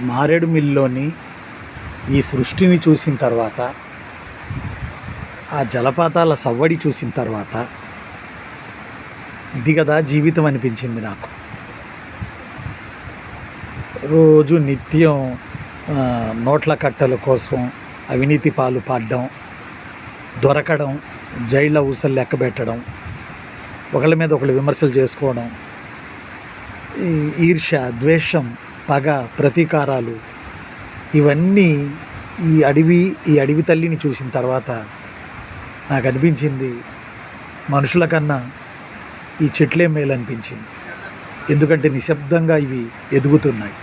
మారేడుమిల్లిలోని ఈ సృష్టిని చూసిన తర్వాత, ఆ జలపాతాల సవ్వడి చూసిన తర్వాత ఇది కదా జీవితం అనిపించింది నాకు. రోజు నిత్యం నోట్ల కట్టల కోసం అవినీతి పాలు పడడం, దొరకడం, జైళ్ళ ఊసలు లెక్కబెట్టడం, ఒకళ్ళ మీద ఒకళ్ళు విమర్శలు చేసుకోవడం, ఈర్ష్య, ద్వేషం, పగ, ప్రతీకారాలు, ఇవన్నీ ఈ అడవి తల్లిని చూసిన తర్వాత నాకు అనిపించింది, మనుషుల కన్నా ఈ చెట్లే మేలు అనిపించింది. ఎందుకంటే నిశ్శబ్దంగా ఇవి ఎదుగుతున్నాయి.